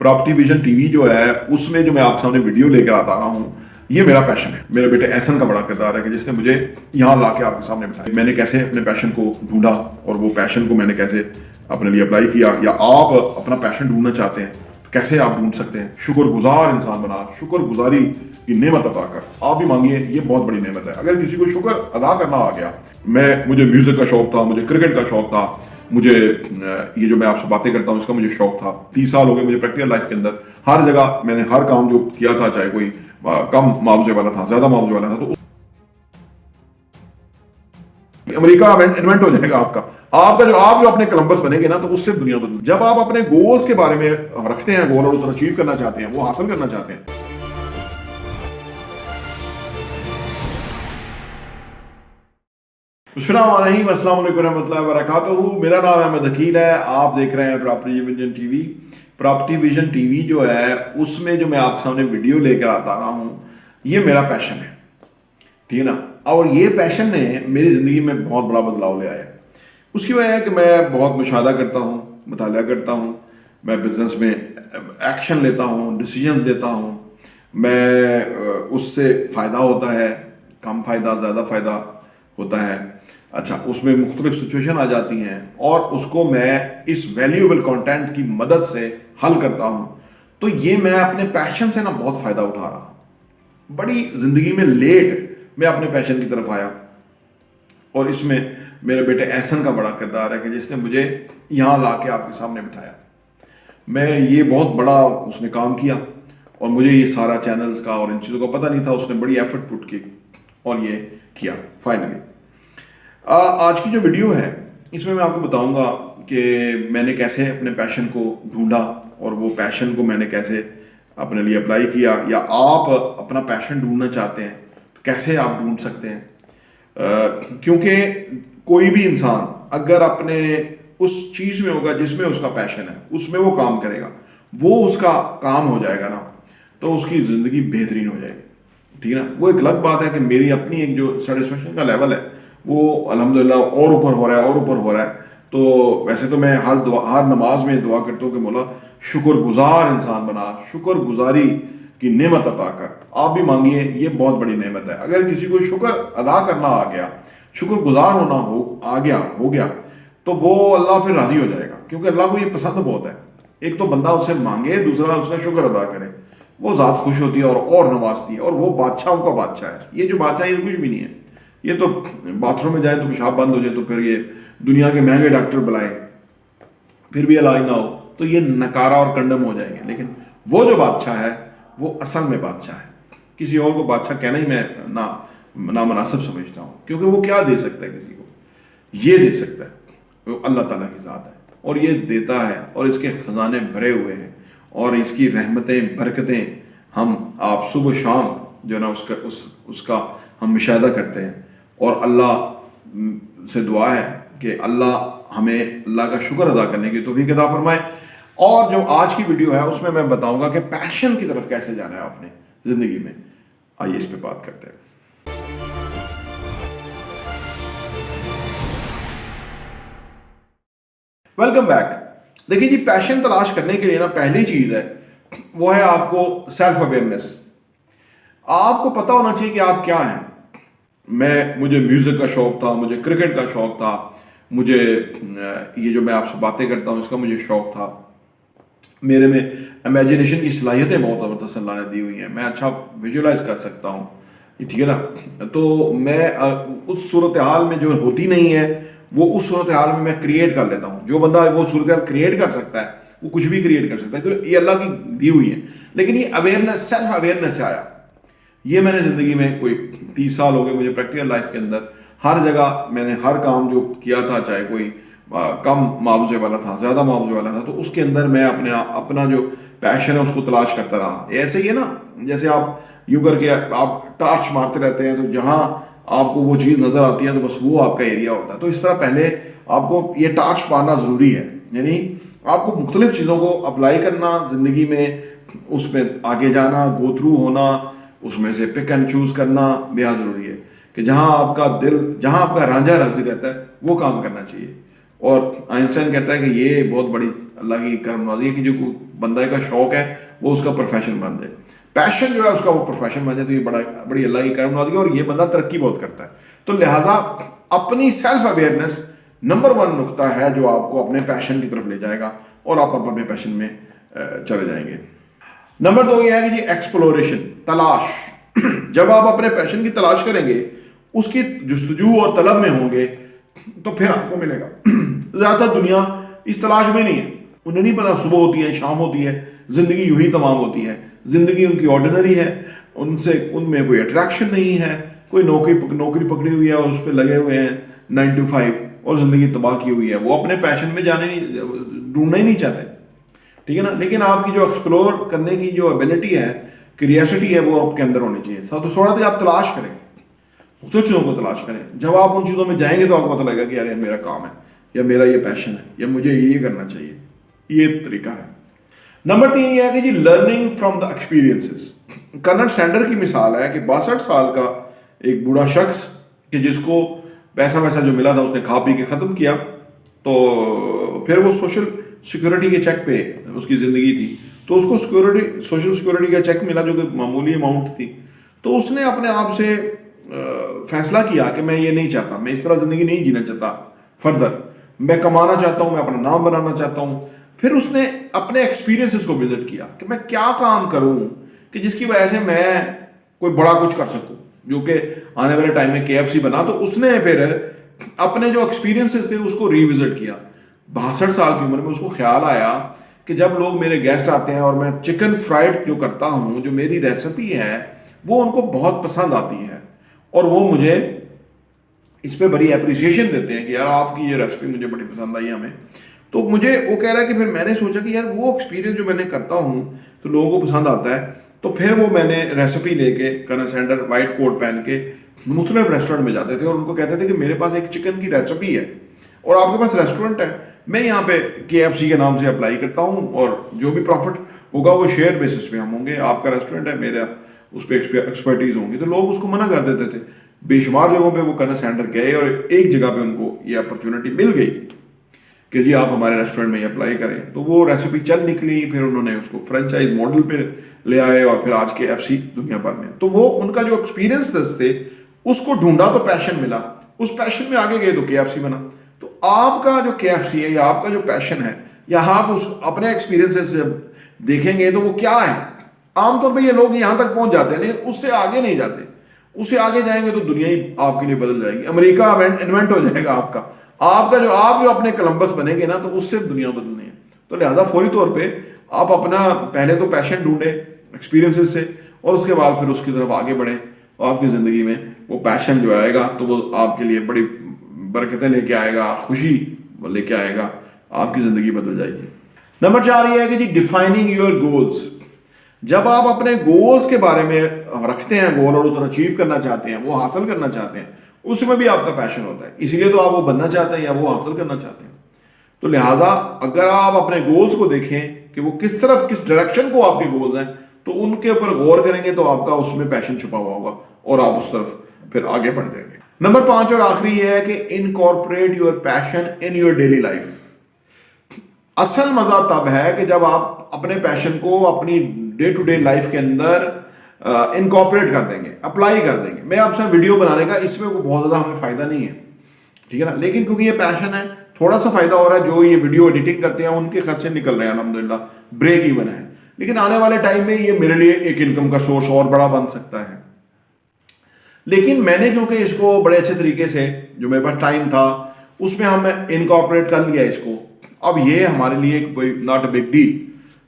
Property vision TV जो है उसमें जो मैं आपके सामने वीडियो लेकर आता रहा हूँ, ये मेरा पैशन है। मेरे बेटे एहसन का बड़ा किरदार है कि जिसने मुझे यहाँ ला के आपके सामने बिठाया। मैंने कैसे अपने पैशन को ढूंढा और वो पैशन को मैंने कैसे अपने लिए अप्लाई किया, या आप अपना पैशन ढूंढना चाहते हैं तो कैसे आप ढूंढ सकते हैं। शुक्रगुजार इंसान बना, शुक्रगुजारी की नेमत अता कर, आप भी मांगिए, ये बहुत बड़ी नेमत है। अगर किसी को शुक्र अदा करना आ गया, मुझे म्यूजिक का शौक था, मुझे क्रिकेट का शौक था, मुझे ये जो मैं आपसे बातें करता हूँ इसका मुझे शौक था। 30 साल हो गए मुझे प्रैक्टिकल लाइफ के अंदर, हर जगह मैंने हर काम जो किया था, चाहे कोई कम मुआवजे वाला था, ज्यादा मुआवजे वाला था, तो अमेरिका इन्वेंट हो जाएगा आपका। आप जो अपने कोलंबस बनेंगे ना, तो उससे दुनिया बदल। जब आप अपने गोल्स के बारे में रखते हैं, गोल और उसको अचीव करना चाहते हैं, वो हासिल करना चाहते हैं, अस्सलाम वालेकुम रहमतुल्लाहि व बरकातहू। मेरा नाम अहमद हकील है, आप देख रहे हैं property vision TV. Property vision TV जो है उसमें जो मैं आपके सामने वीडियो लेकर आता रहा हूँ, ये मेरा पैशन है, ठीक है ना। और ये पैशन ने मेरी ज़िंदगी में बहुत बड़ा बदलाव ले आया। उसकी वजह है कि मैं बहुत मुशाहदा करता हूँ, मुताला करता हूँ, मैं बिजनेस में एक्शन लेता हूँ, डिसीजन लेता हूँ, मैं उससे फ़ायदा होता है, कम फ़ायदा ज़्यादा फ़ायदा होता है। अच्छा, उसमें मुख्तलिफ सिचुएशन आ जाती हैं और उसको मैं इस वैल्यूएबल कंटेंट की मदद से हल करता हूँ। तो ये मैं अपने पैशन से ना बहुत फ़ायदा उठा रहा हूँ। बड़ी ज़िंदगी में लेट मैं अपने पैशन की तरफ आया, और इसमें मेरे बेटे एहसन का बड़ा किरदार है कि जिसने मुझे यहाँ ला के आपके सामने बिठाया। मैं ये बहुत बड़ा उसने काम किया, और मुझे ये सारा चैनल्स का और इन चीज़ों का पता नहीं था। उसने बड़ी एफर्ट पुट की और ये किया फाइनली। आज की जो वीडियो है इसमें मैं आपको बताऊंगा कि मैंने कैसे अपने पैशन को ढूंढा और वो पैशन को मैंने कैसे अपने लिए अप्लाई किया, या आप अपना पैशन ढूंढना चाहते हैं तो कैसे आप ढूंढ सकते हैं। क्योंकि कोई भी इंसान अगर अपने उस चीज़ में होगा जिसमें उसका पैशन है, उसमें वो काम करेगा, वो उसका काम हो जाएगा ना, तो उसकी ज़िंदगी बेहतरीन हो जाएगी, ठीक है ना। वो एक अलग बात है कि मेरी अपनी एक जो सेटिस्फेक्शन का लेवल है वो अल्हम्दुलिल्लाह और ऊपर हो रहा है और ऊपर हो रहा है। तो वैसे तो मैं हर नमाज में दुआ करता हूँ कि मौला शुक्रगुजार इंसान बना, शुक्रगुजारी की नेमत अता कर, आप भी मांगिए, ये बहुत बड़ी नेमत है। अगर किसी को शुक्र अदा करना आ गया, शुक्रगुजार होना हो गया, तो वो अल्लाह फिर राजी हो जाएगा, क्योंकि अल्लाह को ये पसंद बहुत है। एक तो बंदा उससे मांगे, दूसरा उसका शुक्र अदा करे, वो ज़ात खुश होती है और नवाजती है, और वो बादशाहों का बादशाह है। ये जो बादशाह ये कुछ भी नहीं है, ये तो बाथरूम में जाए तो पेशाब बंद हो जाए तो फिर ये दुनिया के महंगे डॉक्टर बुलाए फिर भी इलाज ना हो तो ये नकारा और कंडम हो जाएंगे। लेकिन वो जो बादशाह है वो असल में बादशाह है। किसी और को बादशाह कहना ही मैं ना मुनासिब समझता हूँ, क्योंकि वो क्या दे सकता है किसी को, ये दे सकता है, वो अल्लाह ताला की ज़ात है, और ये देता है, और इसके ख़जाने भरे हुए हैं, और इसकी रहमतें बरकतें हम आप सुबह शाम जो है ना उसका हम मुशाहदा करते हैं। और अल्लाह से दुआ है कि अल्लाह हमें अल्लाह का शुक्र अदा करने की तौफीक अता फरमाए। और जो आज की वीडियो है उसमें मैं बताऊंगा कि पैशन की तरफ कैसे जाना है आपने जिंदगी में। आइए इस पे बात करते हैं। Welcome back. देखिए जी, पैशन तलाश करने के लिए ना पहली चीज है वो है आपको सेल्फ अवेयरनेस। आपको पता होना चाहिए कि आप क्या हैं। मुझे म्यूजिक का शौक था, मुझे क्रिकेट का शौक था, मुझे ये जो मैं आपसे बातें करता हूँ इसका मुझे शौक था। मेरे में इमेजिनेशन की सलाहियतें बहुत ज़बरदस्त अल्लाह ने दी हुई हैं, मैं अच्छा विजुलाइज कर सकता हूँ, ठीक है ना। तो मैं उस सूरत हाल में जो होती नहीं है वो उस सूरत हाल में मैं क्रिएट कर लेता हूँ। जो बंदा वो सूरत हाल क्रिएट कर सकता है वो कुछ भी क्रिएट कर सकता है, तो ये अल्लाह की दी हुई है। लेकिन ये अवेयरनेस, सेल्फ अवेयरनेस से आया। ये मैंने ज़िंदगी में कोई 30 साल हो गए मुझे प्रैक्टिकल लाइफ के अंदर, हर जगह मैंने हर काम जो किया था, चाहे कोई कम मुआवजे वाला था, ज़्यादा मुआवजे वाला था, तो उसके अंदर मैं अपना जो पैशन है उसको तलाश करता रहा। ऐसे ही है ना, जैसे आप यूँ करके आप टार्च मारते रहते हैं, तो जहाँ आपको वो चीज़ नज़र आती है तो बस वो आपका एरिया होता है। तो इस तरह पहले आपको ये टार्च मारना ज़रूरी है, यानी आपको मुख्तलिफ चीज़ों को अप्लाई करना ज़िंदगी में, उसमें आगे जाना, गो थ्रू होना, उसमें से पिक एंड चूज करना बेहद ज़रूरी है कि जहाँ आपका रांझा राजी रहता है वो काम करना चाहिए। और आइंस्टाइन कहता है कि ये बहुत बड़ी अल्लाह की करम नवाज़ी है कि जो बंदा का शौक है वो उसका प्रोफेशन बन जाए, पैशन जो है उसका वो प्रोफेशन बन जाए, तो ये बड़ी अल्लाह की करम नवाज़ी है और ये बंदा तरक्की बहुत करता है। तो लिहाजा अपनी सेल्फ अवेयरनेस नंबर 1 नुकता है जो आपको अपने पैशन की तरफ ले जाएगा और आप अपने पैशन में चले जाएंगे। नंबर 2 ये है कि जी एक्सप्लोरेशन, तलाश। जब आप अपने पैशन की तलाश करेंगे, उसकी जुस्तजू और तलब में होंगे, तो फिर आपको मिलेगा। ज्यादातर दुनिया इस तलाश में नहीं है, उन्हें नहीं पता सुबह होती है शाम होती है, जिंदगी यूं ही तमाम होती है, जिंदगी उनकी ऑर्डिनरी है, उनमें कोई अट्रैक्शन नहीं है, कोई नौकरी पकड़ी हुई है और उस पर लगे हुए हैं 9 to 5 और जिंदगी तबाह की हुई है, वो अपने पैशन में ढूंढना ही नहीं चाहते, ठीक है ना। लेकिन आपकी जो एक्सप्लोर करने की जो एबिलिटी है, क्यूरियोसिटी है, वो आपके अंदर होनी चाहिए। तो थोड़ा सा आप तलाश करें, उन चीज़ों को तलाश करें। जब आप उन चीज़ों में जाएंगे तो आपको पता लगेगा कि यार ये मेरा काम है, या मेरा ये पैशन है, या मुझे ये करना चाहिए। ये तरीका है। नंबर 3 ये है कि जी learning from the experiences. Colonel Sander की मिसाल है कि 62 साल का एक बूढ़ा शख्स कि जिसको पैसा वैसा जो मिला था उसने खा पी के ख़त्म किया, तो फिर वो सोशल सिक्योरिटी के चेक पे उसकी ज़िंदगी थी, तो उसको सोशल सिक्योरिटी का चेक मिला जो कि मामूली अमाउंट थी। तो उसने अपने आप से फैसला किया कि मैं ये नहीं चाहता, मैं इस तरह ज़िंदगी नहीं जीना चाहता फर्दर, मैं कमाना चाहता हूँ, मैं अपना नाम बनाना चाहता हूँ। फिर उसने अपने एक्सपीरियंसेस को विजिट किया कि मैं क्या काम करूँ कि जिसकी वजह से मैं कोई बड़ा कुछ कर सकूँ, जो कि आने वाले टाइम में KFC बना। तो उसने फिर अपने जो एक्सपीरियंसेस थे उसको रिविजिट किया। 62 साल की उम्र में उसको ख्याल आया कि जब लोग मेरे गेस्ट आते हैं और मैं चिकन फ्राइड जो करता हूँ, जो मेरी रेसिपी है, वो उनको बहुत पसंद आती है और वो मुझे इस पे बड़ी अप्रिसिएशन देते हैं कि यार आपकी ये रेसिपी मुझे बड़ी पसंद आई हमें। तो मुझे वो कह रहा है कि फिर मैंने सोचा कि यार वो एक्सपीरियंस जो मैंने करता हूँ तो लोगों को पसंद आता है, तो फिर वो मैंने रेसिपी लेके कर्नल सैंडर वाइट कोट पहन के मुख्तलिफ रेस्टोरेंट में जाते थे और उनको कहते थे कि मेरे पास एक चिकन की रेसिपी है और आपके पास रेस्टोरेंट है, मैं यहाँ पे KFC के नाम से अप्लाई करता हूँ और जो भी प्रॉफिट होगा वो शेयर बेसिस पे हम होंगे, आपका रेस्टोरेंट है, मेरा उस पर एक्सपर्टीज होंगी। तो लोग उसको मना कर देते थे। बेशुमार जगहों पे वो कर्नल सैंडर गए और एक जगह पे उनको ये अपॉर्चुनिटी मिल गई कि जी आप हमारे रेस्टोरेंट में अप्लाई करें। तो वो रेसिपी चल निकली, फिर उन्होंने उसको फ्रेंचाइज मॉडल पे ले आए और फिर आज KFC दुनिया भर में। तो वो उनका जो एक्सपीरियंस थे उसको ढूंढा तो पैशन मिला, उस पैशन में आगे गए तो KFC बना। तो आपका जो KFC है या आपका जो पैशन है या आप उस अपने एक्सपीरियंसेस से देखेंगे तो वो क्या है। आमतौर पर ये लोग यहाँ तक पहुंच जाते हैं लेकिन उससे आगे नहीं जाते। उससे आगे जाएंगे तो दुनिया ही आपके लिए बदल जाएगी, अमेरिका इन्वेंट हो जाएगा आपका। आप जो अपने कोलंबस बनेंगे ना तो उससे दुनिया बदलनी है। तो लिहाजा फौरी तौर पे आप अपना पहले तो पैशन ढूंढें एक्सपीरियंसेस से और उसके बाद फिर उसकी तरफ आगे बढ़ें। आपकी ज़िंदगी में वो पैशन जो आएगा तो वो आपके लिए बड़ी बरकतें लेके आएगा, खुशी लेके आएगा, आपकी ज़िंदगी बदल जाएगी। नंबर 4 ये है कि जी डिफाइनिंग योर गोल्स। जब आप अपने गोल्स के बारे में रखते हैं गोल और उसे अचीव करना चाहते हैं, वो हासिल करना चाहते हैं, उसमें भी आपका पैशन होता है, इसीलिए तो आप वो बनना चाहते हैं या वो हासिल करना चाहते हैं। तो लिहाजा अगर आप अपने गोल्स को देखें कि वो किस डायरेक्शन को आपके गोल्स हैं, तो उनके ऊपर गौर करेंगे तो आपका उसमें पैशन छुपा हुआ होगा और आप उस तरफ फिर आगे बढ़ जाएंगे। नंबर 5 और आखिरी ये है कि incorporate your passion in your daily life. असल मजा तब है कि जब आप अपने पैशन को अपनी डे टू डे लाइफ के अंदर इनकॉर्पोरेट कर देंगे, अप्लाई कर देंगे। मैं आपसे वीडियो बनाने का इसमें को बहुत ज़्यादा हमें फ़ायदा नहीं है, ठीक है ना, लेकिन क्योंकि ये पैशन है थोड़ा सा फ़ायदा हो रहा है। जो ये वीडियो एडिटिंग करते हैं उनके खर्चे निकल रहे हैं, अल्हम्दुलिल्लाह ब्रेक इवन है। लेकिन आने वाले टाइम में ये मेरे लिए एक इनकम का सोर्स और बड़ा बन सकता है। लेकिन मैंने क्योंकि इसको बड़े अच्छे तरीके से जो मेरे पास टाइम था उसमें हम इनकॉर्पोरेट कर लिया इसको, अब ये हमारे लिए कोई नॉट अ बिग डील।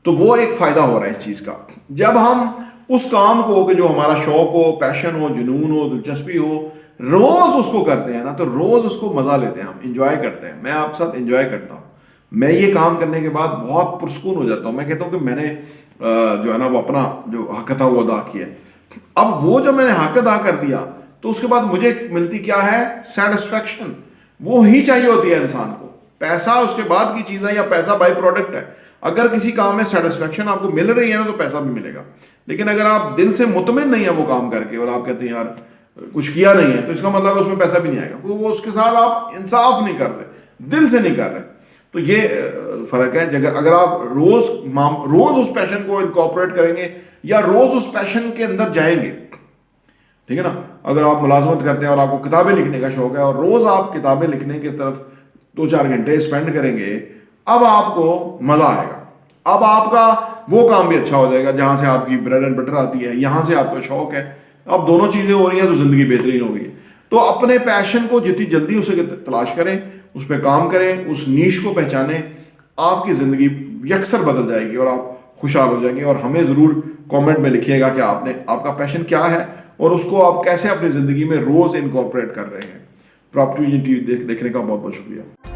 तो वो एक फ़ायदा हो रहा है इस चीज़ का। जब हम उस काम को कि जो हमारा शौक हो, पैशन हो, जुनून हो, दिलचस्पी हो, रोज उसको करते हैं ना, तो रोज उसको मजा लेते हैं, हम इंजॉय करते हैं। मैं आपके साथ इंजॉय करता हूँ। मैं ये काम करने के बाद बहुत पुरस्कून हो जाता हूँ। मैं कहता हूँ कि मैंने जो है ना वो अपना जो हक था वो अदा किया। अब वो जो मैंने हक अदा कर दिया तो उसके बाद मुझे मिलती क्या है, सेटिस्फेक्शन। वो ही चाहिए होती है इंसान को। पैसा उसके बाद की चीज़ है या पैसा बाई प्रोडक्ट है। अगर किसी काम में सेटिस्फेक्शन आपको मिल रही है ना तो पैसा भी मिलेगा। लेकिन अगर आप दिल से मुतमिन नहीं है वो काम करके और आप कहते हैं यार कुछ किया नहीं है, तो इसका मतलब उसमें पैसा भी नहीं आएगा, क्योंकि वो उसके साथ आप इंसाफ नहीं कर रहे, दिल से नहीं कर रहे। तो ये फर्क है। अगर आप रोज उस पैशन को इनकॉर्पोरेट करेंगे या रोज उस पैशन के अंदर जाएंगे, ठीक है ना। अगर आप मुलाजमत करते हैं और आपको किताबें लिखने का शौक है और रोज आप किताबें लिखने की तरफ 2-4 घंटे स्पेंड करेंगे, अब आपको मजा आएगा। अब आपका वो काम भी अच्छा हो जाएगा जहां से आपकी ब्रेड एंड बटर आती है, यहां से आपका शौक है। अब दोनों चीजें हो रही हैं तो जिंदगी बेहतरीन हो गई है। तो अपने पैशन को जितनी जल्दी उसे तलाश करें, उस पर काम करें, उस नीश को पहचानें, आपकी जिंदगी यकसर बदल जाएगी और आप खुशहाल हो जाएंगे। और हमें जरूर कमेंट में लिखिएगा कि आपका पैशन क्या है और उसको आप कैसे अपनी जिंदगी में रोज इनकॉर्पोरेट कर रहे हैं। प्रॉपर्टी विजन टीवी देखने का बहुत बहुत शुक्रिया।